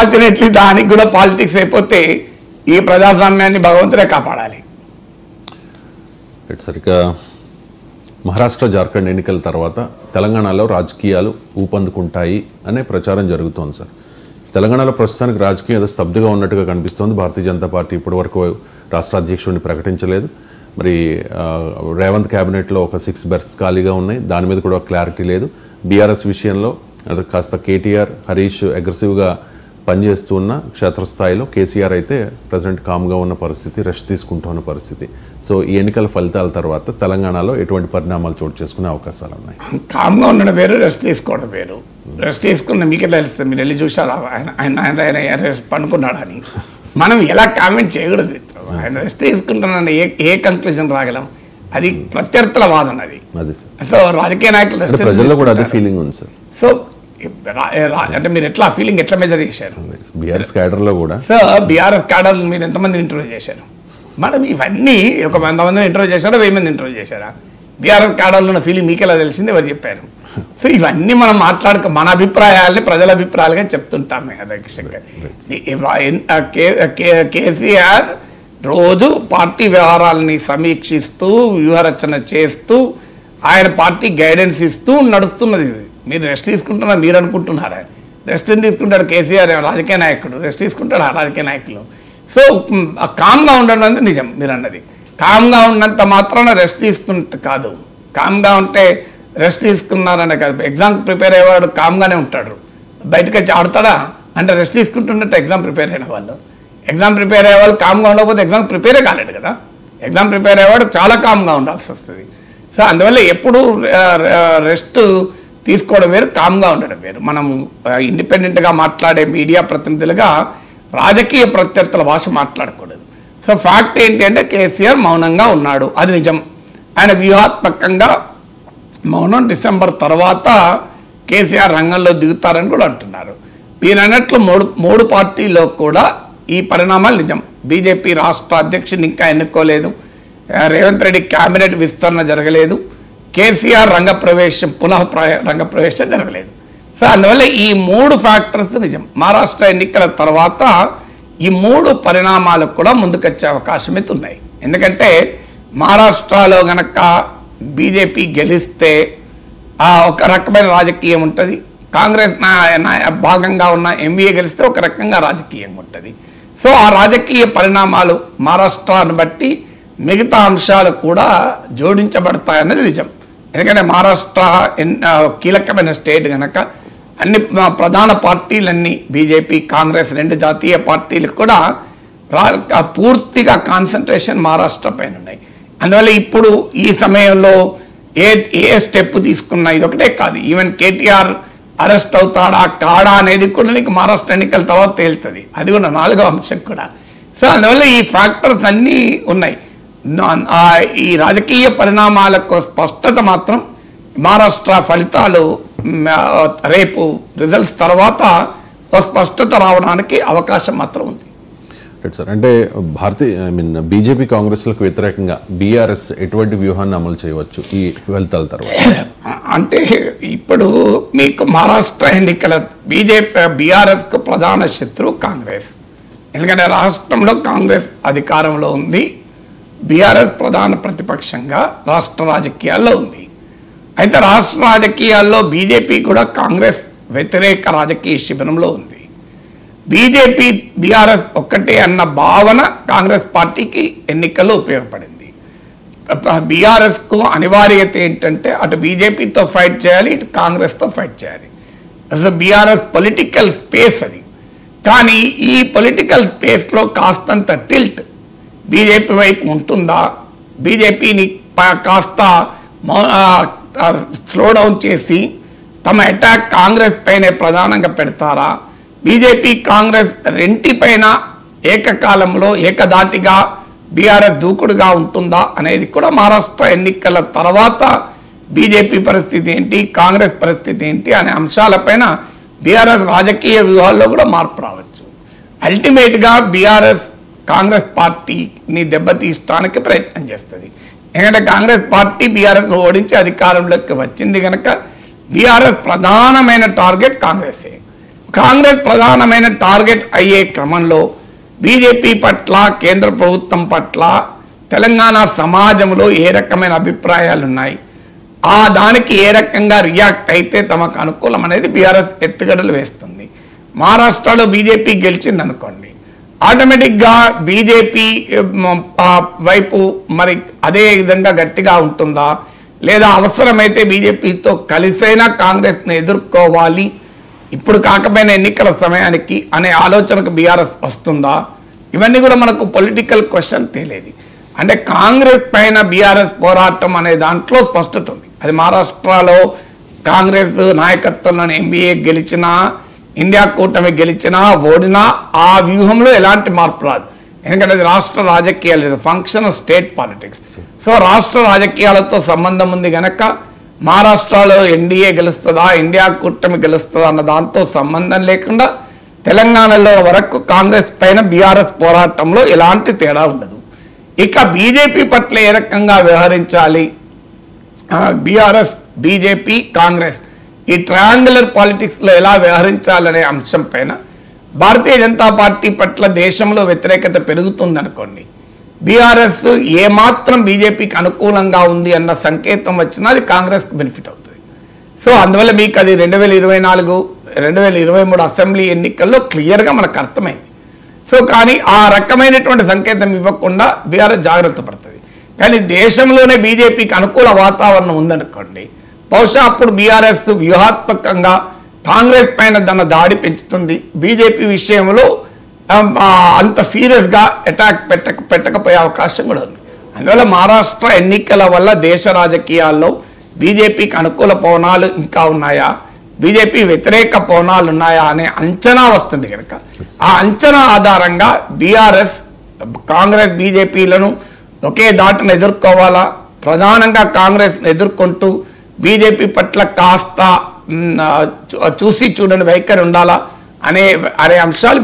Unfortunately దానికి కూడా politics అయిపోతే ఈ ప్రజాస్వామ్యాన్ని భగవంతుడే కాపాడాలి. సరిగ్గా మహారాష్ట్ర జార్ఖండ్ ఎన్నికల తర్వాత తెలంగాణలో రాజకీయాలు ఊపందుకుంటాయి అనే ప్రచారం జరుగుతోంది సార్. తెలంగాణలో ప్రస్తుతానికి రాజకీయం ఏదో స్తబ్దుగా ఉన్నట్టుగా కనిపిస్తోంది. భారతీయ జనతా పార్టీ ఇప్పటివరకు రాష్ట్ర అధ్యక్షుడిని ప్రకటించలేదు. మరి రేవంత్ క్యాబినెట్లో ఒక 6 బెర్త్స్ ఖాళీగా ఉన్నాయి, దాని మీద కూడా క్లారిటీ లేదు. బీఆర్ఎస్ విషయంలో కాస్త కేటీఆర్, హరీష్ అగ్రెసివ్గా పనిచేస్తూ ఉన్న క్షేత్రస్థాయిలో, కేసీఆర్ అయితే ప్రజెంట్ కామ్గా ఉన్న పరిస్థితి, రెస్ట్ తీసుకుంటూ ఉన్న పరిస్థితి. సో ఈ ఎన్నికల ఫలితాల తర్వాత తెలంగాణలో ఎటువంటి పరిణామాలు చోటు చేసుకునే అవకాశాలు ఉన్నాయి? కామ్గా ఉండడం వేరు, రెస్ట్ తీసుకోవడం వేరు. రెస్ట్ తీసుకున్న మీకు ఎట్లా తెలుస్తుంది? మీరు వెళ్ళి చూసారా ఆయన రెస్ట్ పండుకున్నాడని? మనం ఎలా కామెంట్ చేయకూడదు. ఆయన రెస్ట్ తీసుకుంటున్నాను ఏ కంక్లూజన్ రాగలం? అది ప్రత్యర్థుల వాదన. అది సో రాజకీయ నాయకులు ప్రజల్లో కూడా అదే ఫీలింగ్ ఉంది సార్. సో అంటే మీరు ఎట్లా ఫీలింగ్ ఎట్లా మెజర్ చేశారు? బీఆర్ఎస్ క్యాడర్లో కూడా సో బీఆర్ఎస్ క్యాడర్ మీరు ఎంతమంది ఇంటర్వ్యూ చేశారు? మేడం ఇవన్నీ ఒక 100 మందిని ఇంటర్వ్యూ చేశారా, 1000 మంది ఇంటర్వ్యూ చేశారా? బీఆర్ఎస్ క్యాడర్లో ఉన్న ఫీలింగ్ మీకు ఎలా తెలిసింది? ఎవరు చెప్పారు? సో ఇవన్నీ మనం మన అభిప్రాయాలని ప్రజల అభిప్రాయాలుగా చెప్తుంటాం. కేసీఆర్ రోజు పార్టీ వ్యవహారాలని సమీక్షిస్తూ వ్యూహరచన చేస్తూ ఆయన పార్టీ గైడెన్స్ ఇస్తూ నడుస్తున్నది. మీరు రెస్ట్ తీసుకుంటున్నా మీరు అనుకుంటున్నారా? రెస్ట్ తీసుకుంటాడు కేసీఆర్, రాజకీయ నాయకుడు రెస్ట్ తీసుకుంటాడు. ఆ రాజకీయ నాయకులు సో కామ్గా ఉండడం అనేది నిజం. మీరు అన్నది కామ్గా ఉన్నంత మాత్రాన రెస్ట్ తీసుకుంటే కాదు. కామ్గా ఉంటే రెస్ట్ తీసుకున్నారనే కాదు. ఎగ్జామ్ ప్రిపేర్ అయ్యేవాడు కామ్గానే ఉంటాడు, బయటకు వచ్చి ఆడతాడా అంటే రెస్ట్ తీసుకుంటున్నట్టు ఎగ్జామ్ ప్రిపేర్ అయిన వాళ్ళు. ఎగ్జామ్ ప్రిపేర్ అయ్యేవాళ్ళు కామ్గా ఉండకపోతే ఎగ్జామ్ ప్రిపేరే కాలేడు కదా. ఎగ్జామ్ ప్రిపేర్ అయ్యేవాడు చాలా కామ్గా ఉండాల్సి వస్తుంది. సో అందువల్ల ఎప్పుడు రెస్ట్ తీసుకోవడం వేరు, కామ్గా ఉండడం వేరు. మనం ఇండిపెండెంట్గా మాట్లాడే మీడియా ప్రతినిధులుగా రాజకీయ ప్రత్యర్థుల భాష మాట్లాడకూడదు. సో ఫ్యాక్ట్ ఏంటి అంటే కేసీఆర్ మౌనంగా ఉన్నాడు, అది నిజం. ఆయన వ్యూహాత్మకంగా మౌనం. డిసెంబర్ తర్వాత కేసీఆర్ రంగంలో దిగుతారని కూడా అంటున్నారు. మీరు అన్నట్లు మూడు పార్టీలో కూడా ఈ పరిణామాలు నిజం. బీజేపీ రాష్ట్ర అధ్యక్షుడిని ఇంకా ఎన్నుకోలేదు, రేవంత్ రెడ్డి క్యాబినెట్ విస్తరణ జరగలేదు, కేసీఆర్ రంగప్రవేశం జరగలేదు. సో అందువల్ల ఈ 3 ఫ్యాక్టర్స్ నిజం. మహారాష్ట్ర ఎన్నికల తర్వాత ఈ 3 పరిణామాలకు కూడా ముందుకొచ్చే అవకాశం అయితే ఉన్నాయి. ఎందుకంటే మహారాష్ట్రలో గనక బీజేపీ గెలిస్తే ఒక రకమైన రాజకీయం ఉంటుంది. కాంగ్రెస్ భాగంగా ఉన్న ఎంవీఏ గెలిస్తే ఒక రకంగా రాజకీయం ఉంటుంది. సో ఆ రాజకీయ పరిణామాలు మహారాష్ట్రాన్ని బట్టి మిగతా అంశాలు కూడా జోడించబడతాయన్నది నిజం. ఎందుకంటే మహారాష్ట్ర కీలకమైన స్టేట్ కనుక అన్ని ప్రధాన పార్టీలన్నీ బీజేపీ, కాంగ్రెస్ 2 జాతీయ పార్టీలకు కూడా పూర్తిగా కాన్సన్ట్రేషన్ మహారాష్ట్ర పైన ఉన్నాయి. అందువల్ల ఇప్పుడు ఈ సమయంలో ఏ స్టెప్ తీసుకున్నా ఇది ఒకటే కాదు, ఈవెన్ కేటీఆర్ అరెస్ట్ అవుతాడా కాడా అనేది కూడా నీకు మహారాష్ట్ర ఎన్నికల తర్వాత తేలుతుంది. అది కూడా 4వ అంశం కూడా. సో అందువల్ల ఈ ఫ్యాక్టర్స్ అన్నీ ఉన్నాయి. ఈ రాజకీయ పరిణామాలకు స్పష్టత మాత్రం మహారాష్ట్ర ఫలితాలు రేపు రిజల్ట్స్ తర్వాత స్పష్టత రావడానికి అవకాశం మాత్రం ఉంది. సార్ అంటే బీజేపీ కాంగ్రెస్లకు వ్యతిరేకంగా బీఆర్ఎస్ ఎటువంటి వ్యూహాన్ని అమలు చేయవచ్చు ఈ ఫలితాల తర్వాత? అంటే ఇప్పుడు మీకు మహారాష్ట్ర ఎన్నికల బీఆర్ఎస్కు ప్రధాన శత్రువు కాంగ్రెస్. ఎందుకంటే రాష్ట్రంలో కాంగ్రెస్ అధికారంలో ఉంది, బీఆర్ఎస్ ప్రధాన ప్రతిపక్షంగా రాష్ట్ర రాజకీయాల్లో ఉంది. అయితే రాష్ట్ర రాజకీయాల్లో బీజేపీ కూడా కాంగ్రెస్ వ్యతిరేక రాజకీయ శిబిరంలో ఉంది. బీజేపీ బీఆర్ఎస్ ఒక్కటే అన్న భావన కాంగ్రెస్ పార్టీకి ఎన్నికల్లో ఉపయోగపడింది. బీఆర్ఎస్కు అనివార్యత ఏంటంటే అటు బీజేపీతో ఫైట్ చేయాలి, ఇటు కాంగ్రెస్తో ఫైట్ చేయాలి. అసలు బీఆర్ఎస్ పొలిటికల్ స్పేస్ అది. కానీ ఈ పొలిటికల్ స్పేస్లో కాస్తంత టిల్ట్ బీజేపీ వైపు ఉంటుందా, బీజేపీని కాస్త స్లో డౌన్ చేసి తమ అటాక్ కాంగ్రెస్ పైనే ప్రధానంగా పెడతారా, బీజేపీ కాంగ్రెస్ రెంటిపైన ఏకకాలంలో ఏకధాటిగా బీఆర్ఎస్ దూకుడుగా ఉంటుందా అనేది కూడా మహారాష్ట్ర ఎన్నికల తర్వాత బీజేపీ పరిస్థితి ఏంటి, కాంగ్రెస్ పరిస్థితి ఏంటి అనే అంశాలపైన బీఆర్ఎస్ రాజకీయ వ్యూహాల్లో కూడా మార్పు రావచ్చు. అల్టిమేట్గా బీఆర్ఎస్ కాంగ్రెస్ పార్టీని దెబ్బతీయడానికి ప్రయత్నం చేస్తుంది. ఎందుకంటే కాంగ్రెస్ పార్టీ బీఆర్ఎస్ ఓడించి అధికారంలోకి వచ్చింది కనుక బీఆర్ఎస్ ప్రధానమైన టార్గెట్ కాంగ్రెసే. కాంగ్రెస్ ప్రధానమైన టార్గెట్ అయ్యే క్రమంలో బీజేపీ పట్ల, కేంద్ర ప్రభుత్వం పట్ల తెలంగాణ సమాజంలో ఏ రకమైన అభిప్రాయాలు ఉన్నాయి, ఆ దానికి ఏ రకంగా రియాక్ట్ అయితే తమకు అనుకూలం అనేది బీఆర్ఎస్ ఎత్తుగడలు వేస్తుంది. మహారాష్ట్రలో బీజేపీ గెలిచింది అనుకోండి, ఆటోమేటిక్గా బీజేపీ వైపు మరి అదే విధంగా గట్టిగా ఉంటుందా, లేదా అవసరమైతే బీజేపీతో కలిసైనా కాంగ్రెస్ని ఎదుర్కోవాలి ఇప్పుడు కాకపోయినా ఎన్నికల సమయానికి అనే ఆలోచనకు బీఆర్ఎస్ వస్తుందా, ఇవన్నీ కూడా మనకు పొలిటికల్ క్వశ్చన్ తేలేది. అంటే కాంగ్రెస్ పైన బీఆర్ఎస్ పోరాటం అనే దాంట్లో స్పష్టత ఉంది. అది మహారాష్ట్రలో కాంగ్రెస్ నాయకత్వంలోని ఎంబీఏ గెలిచినా, ఇండియా కూటమి గెలిచినా, ఓడినా ఆ వ్యూహంలో ఎలాంటి మార్పు రాదు. ఎందుకంటే అది రాష్ట్ర రాజకీయాలు, ఫంక్షన్ స్టేట్ పాలిటిక్స్. సో రాష్ట్ర రాజకీయాలతో సంబంధం ఉంది కనుక మహారాష్ట్రలో ఎన్డీఏ గెలుస్తుందా, ఇండియా కూటమి గెలుస్తుందా అన్న దాంతో సంబంధం లేకుండా తెలంగాణలో వరకు కాంగ్రెస్ పైన బీఆర్ఎస్ పోరాటంలో ఎలాంటి తేడా ఉండదు. ఇక బీజేపీ పట్ల ఏ రకంగా వ్యవహరించాలి, బీఆర్ఎస్, బీజేపీ, కాంగ్రెస్ ఈ ట్రయాంగులర్ పాలిటిక్స్లో ఎలా వ్యవహరించాలనే అంశం పైన భారతీయ జనతా పార్టీ పట్ల దేశంలో వ్యతిరేకత పెరుగుతుందనుకోండి, బీఆర్ఎస్ ఏమాత్రం బీజేపీకి అనుకూలంగా ఉంది అన్న సంకేతం వచ్చినా అది కాంగ్రెస్కి బెనిఫిట్ అవుతుంది. సో అందువల్ల మీకు అది 2024, 2023 అసెంబ్లీ ఎన్నికల్లో క్లియర్గా మనకు అర్థమైంది. సో కానీ ఆ రకమైనటువంటి సంకేతం ఇవ్వకుండా బీఆర్ఎస్ జాగ్రత్త పడుతుంది. కానీ దేశంలోనే బీజేపీకి అనుకూల వాతావరణం ఉందనుకోండి, బహుశా అప్పుడు బీఆర్ఎస్ వ్యూహాత్మకంగా కాంగ్రెస్ పైన తన దాడి పెంచుతుంది. బీజేపీ విషయంలో అంత సీరియస్గా అటాక్ పెట్టకపోయే అవకాశం కూడా ఉంది. అందువల్ల మహారాష్ట్ర ఎన్నికల వల్ల దేశ రాజకీయాల్లో బీజేపీకి అనుకూల పవనాలు ఇంకా ఉన్నాయా, బీజేపీ వ్యతిరేక పవనాలు ఉన్నాయా అనే అంచనా వస్తుంది కనుక ఆ అంచనా ఆధారంగా బీఆర్ఎస్, కాంగ్రెస్, బీజేపీలను ఒకే దాటును ఎదుర్కోవాలా, ప్రధానంగా కాంగ్రెస్ను ఎదుర్కొంటూ బీజేపీ పట్ల కాస్త చూసి చూడని వైఖరి ఉండాలా అనే అంశాలు